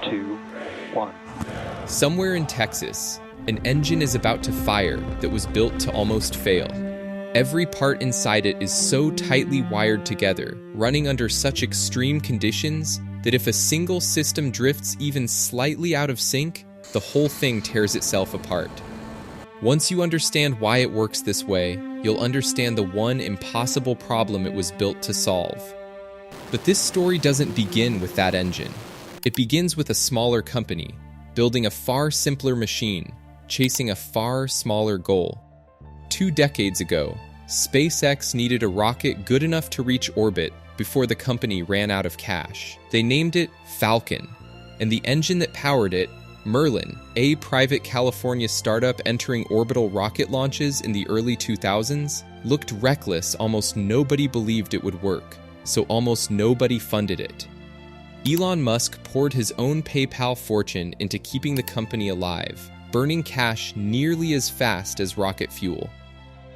2, 1. Somewhere in Texas, an engine is about to fire that was built to almost fail. Every part inside it is so tightly wired together, running under such extreme conditions, that if a single system drifts even slightly out of sync, the whole thing tears itself apart. Once you understand why it works this way, you'll understand the one impossible problem it was built to solve. But this story doesn't begin with that engine. It begins with a smaller company, building a far simpler machine, chasing a far smaller goal. 2 decades ago, SpaceX needed a rocket good enough to reach orbit before the company ran out of cash. They named it Falcon, and the engine that powered it, Merlin, a private California startup entering orbital rocket launches in the early 2000s, looked reckless. Almost nobody believed it would work, so almost nobody funded it. Elon Musk poured his own PayPal fortune into keeping the company alive, burning cash nearly as fast as rocket fuel.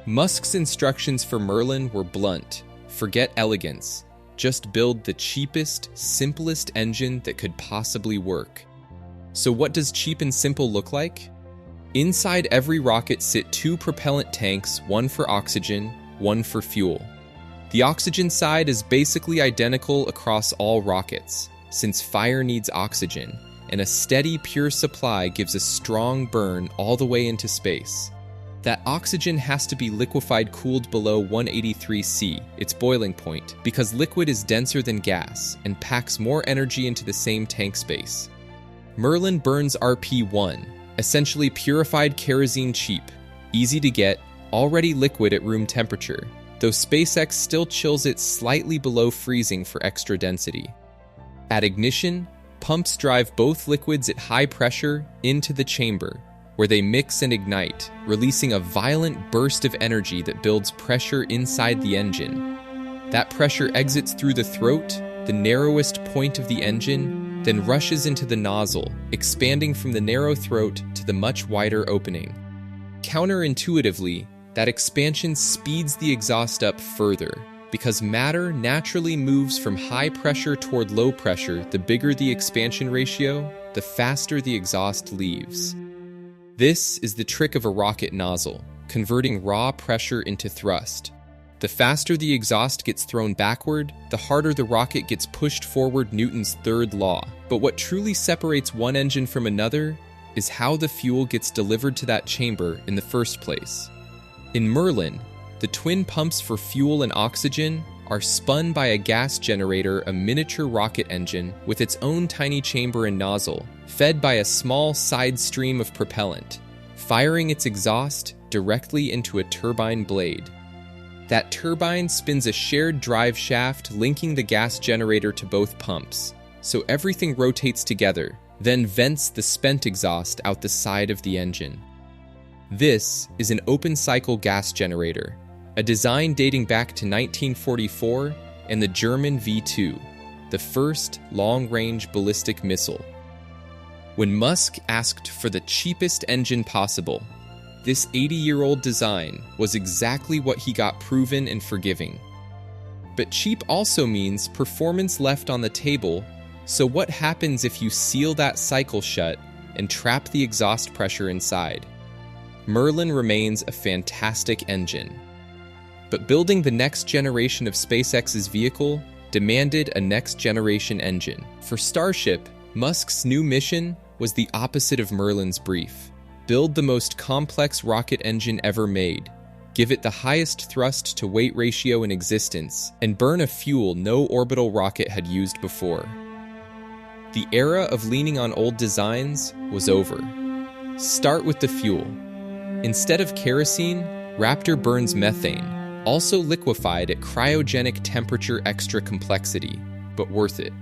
Musk's instructions for Merlin were blunt. Forget elegance. Just build the cheapest, simplest engine that could possibly work. So what does cheap and simple look like? Inside every rocket sit 2 propellant tanks, one for oxygen, one for fuel. The oxygen side is basically identical across all rockets, since fire needs oxygen, and a steady, pure supply gives a strong burn all the way into space. That oxygen has to be liquefied cooled below 183 C, its boiling point, because liquid is denser than gas and packs more energy into the same tank space. Merlin burns RP-1, essentially purified kerosene cheap, easy to get, already liquid at room temperature, though SpaceX still chills it slightly below freezing for extra density. At ignition, pumps drive both liquids at high pressure into the chamber, where they mix and ignite, releasing a violent burst of energy that builds pressure inside the engine. That pressure exits through the throat, the narrowest point of the engine, then rushes into the nozzle, expanding from the narrow throat to the much wider opening. Counterintuitively, that expansion speeds the exhaust up further, because matter naturally moves from high pressure toward low pressure. The bigger the expansion ratio, the faster the exhaust leaves. This is the trick of a rocket nozzle, converting raw pressure into thrust. The faster the exhaust gets thrown backward, the harder the rocket gets pushed forward. Newton's third law. But what truly separates one engine from another is how the fuel gets delivered to that chamber in the first place. In Merlin, the twin pumps for fuel and oxygen are spun by a gas generator, a miniature rocket engine with its own tiny chamber and nozzle, fed by a small side stream of propellant, firing its exhaust directly into a turbine blade. That turbine spins a shared drive shaft linking the gas generator to both pumps, so everything rotates together, then vents the spent exhaust out the side of the engine. This is an open-cycle gas generator, a design dating back to 1944 and the German V-2, the first long-range ballistic missile. When Musk asked for the cheapest engine possible, this 80-year-old design was exactly what he got proven and forgiving. But cheap also means performance left on the table, so what happens if you seal that cycle shut and trap the exhaust pressure inside? Merlin remains a fantastic engine. But building the next generation of SpaceX's vehicle demanded a next-generation engine. For Starship, Musk's new mission was the opposite of Merlin's brief. Build the most complex rocket engine ever made, give it the highest thrust-to-weight ratio in existence, and burn a fuel no orbital rocket had used before. The era of leaning on old designs was over. Start with the fuel. Instead of kerosene, Raptor burns methane, also liquefied at cryogenic temperature. Extra complexity, but worth it.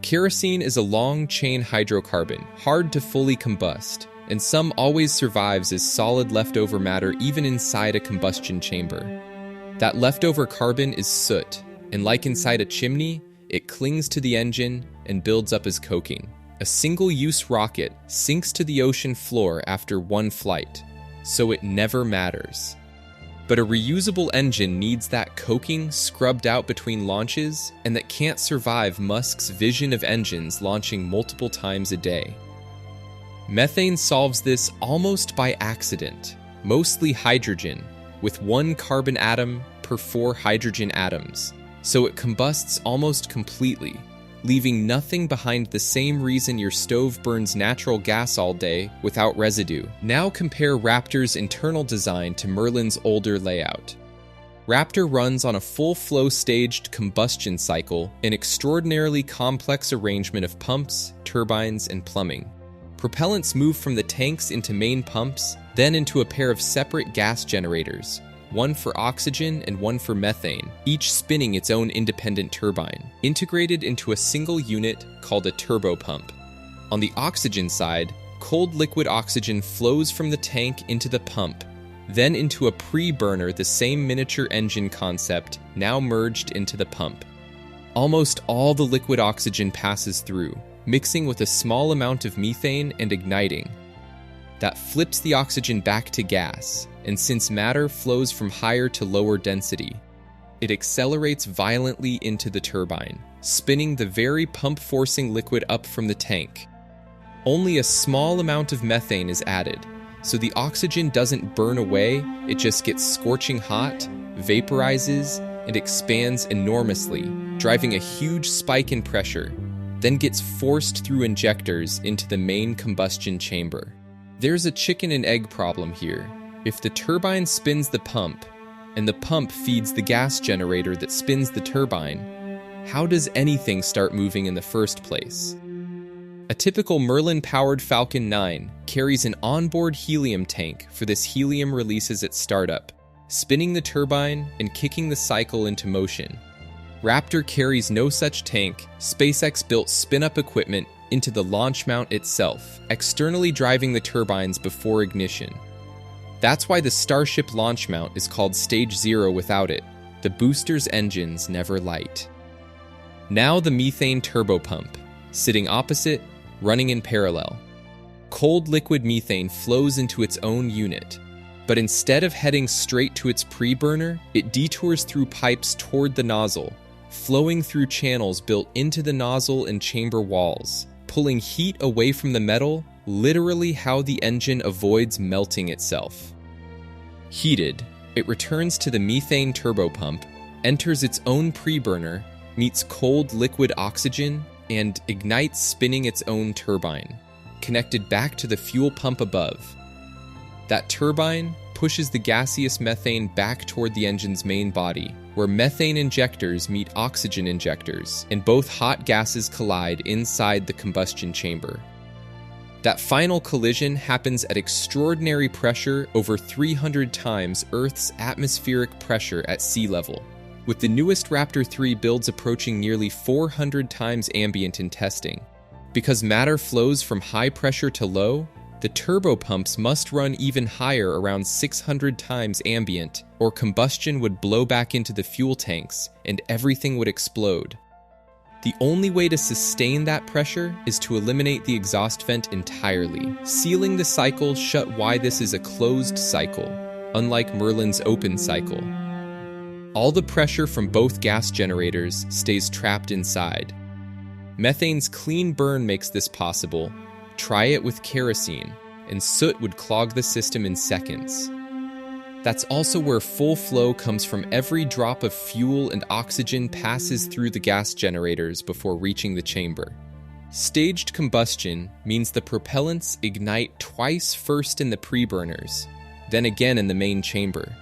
Kerosene is a long-chain hydrocarbon, hard to fully combust, and some always survives as solid leftover matter even inside a combustion chamber. That leftover carbon is soot, and like inside a chimney, it clings to the engine and builds up as coking. A single-use rocket sinks to the ocean floor after one flight, so it never matters. But a reusable engine needs that coking scrubbed out between launches, and that can't survive Musk's vision of engines launching multiple times a day. Methane solves this almost by accident, mostly hydrogen, with 1 carbon atom per 4 hydrogen atoms, so it combusts almost completely, leaving nothing behind. The same reason your stove burns natural gas all day without residue. Now compare Raptor's internal design to Merlin's older layout. Raptor runs on a full-flow staged combustion cycle, an extraordinarily complex arrangement of pumps, turbines, and plumbing. Propellants move from the tanks into main pumps, then into a pair of separate gas generators, one for oxygen and one for methane, each spinning its own independent turbine, integrated into a single unit called a turbopump. On the oxygen side, cold liquid oxygen flows from the tank into the pump, then into a pre-burner, the same miniature engine concept, now merged into the pump. Almost all the liquid oxygen passes through, mixing with a small amount of methane and igniting. That flips the oxygen back to gas, and since matter flows from higher to lower density, it accelerates violently into the turbine, spinning the very pump-forcing liquid up from the tank. Only a small amount of methane is added, so the oxygen doesn't burn away, it just gets scorching hot, vaporizes, and expands enormously, driving a huge spike in pressure, then gets forced through injectors into the main combustion chamber. There's a chicken and egg problem here. If the turbine spins the pump, and the pump feeds the gas generator that spins the turbine, how does anything start moving in the first place? A typical Merlin-powered Falcon 9 carries an onboard helium tank for this helium releases at startup, spinning the turbine and kicking the cycle into motion. Raptor carries no such tank. SpaceX built spin-up equipment into the launch mount itself, externally driving the turbines before ignition. That's why the Starship launch mount is called Stage 0 without it. The booster's engines never light. Now the methane turbopump, sitting opposite, running in parallel. Cold liquid methane flows into its own unit, but instead of heading straight to its pre-burner, it detours through pipes toward the nozzle, flowing through channels built into the nozzle and chamber walls, pulling heat away from the metal, literally how the engine avoids melting itself. Heated, it returns to the methane turbopump, enters its own pre-burner, meets cold liquid oxygen, and ignites, spinning its own turbine, connected back to the fuel pump above. That turbine pushes the gaseous methane back toward the engine's main body, where methane injectors meet oxygen injectors, and both hot gases collide inside the combustion chamber. That final collision happens at extraordinary pressure, over 300 times Earth's atmospheric pressure at sea level, with the newest Raptor 3 builds approaching nearly 400 times ambient in testing. Because matter flows from high pressure to low, the turbopumps must run even higher, around 600 times ambient, or combustion would blow back into the fuel tanks and everything would explode. The only way to sustain that pressure is to eliminate the exhaust vent entirely, sealing the cycle shut. Why this is a closed cycle, unlike Merlin's open cycle. All the pressure from both gas generators stays trapped inside. Methane's clean burn makes this possible. Try it with kerosene, and soot would clog the system in seconds. That's also where full flow comes from. Every drop of fuel and oxygen passes through the gas generators before reaching the chamber. Staged combustion means the propellants ignite twice, first in the pre-burners, then again in the main chamber.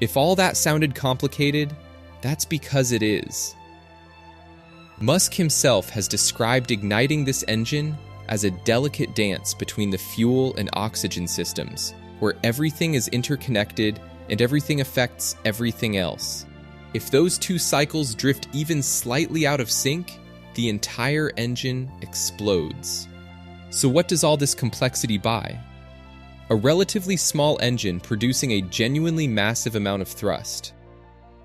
If all that sounded complicated, that's because it is. Musk himself has described igniting this engine as a delicate dance between the fuel and oxygen systems, where everything is interconnected and everything affects everything else. If those two cycles drift even slightly out of sync, the entire engine explodes. So what does all this complexity buy? A relatively small engine producing a genuinely massive amount of thrust.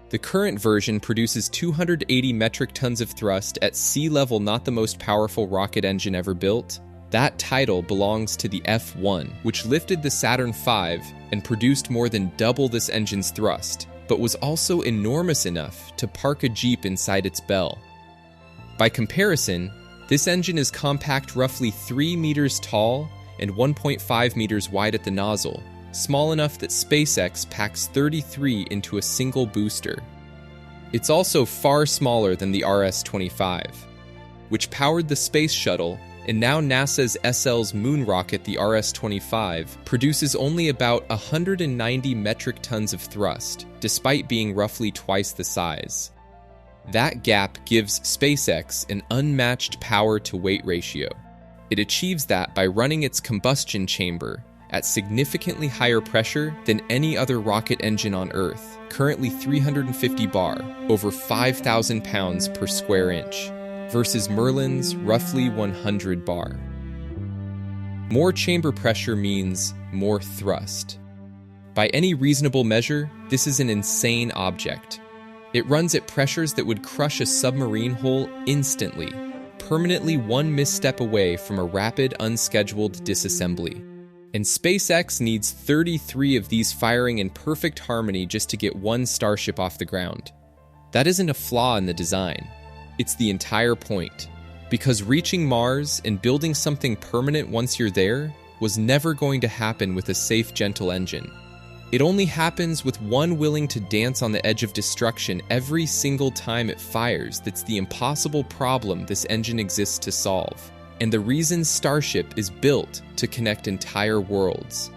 The current version produces 280 metric tons of thrust at sea level, not the most powerful rocket engine ever built, That title belongs to the F1, which lifted the Saturn V and produced more than double this engine's thrust, but was also enormous enough to park a Jeep inside its bell. By comparison, this engine is compact, roughly 3 meters tall and 1.5 meters wide at the nozzle, small enough that SpaceX packs 33 into a single booster. It's also far smaller than the RS-25, which powered the space shuttle, and now NASA's SL's moon rocket, the RS-25, produces only about 190 metric tons of thrust, despite being roughly twice the size. That gap gives SpaceX an unmatched power-to-weight ratio. It achieves that by running its combustion chamber at significantly higher pressure than any other rocket engine on Earth, currently 350 bar, over 5,000 pounds per square inch, versus Merlin's roughly 100 bar. More chamber pressure means more thrust. By any reasonable measure, this is an insane object. It runs at pressures that would crush a submarine hull instantly, permanently one misstep away from a rapid, unscheduled disassembly. And SpaceX needs 33 of these firing in perfect harmony just to get one Starship off the ground. That isn't a flaw in the design. It's the entire point. Because reaching Mars and building something permanent once you're there was never going to happen with a safe, gentle engine. It only happens with one willing to dance on the edge of destruction every single time it fires. That's the impossible problem this engine exists to solve, and the reason Starship is built to connect entire worlds.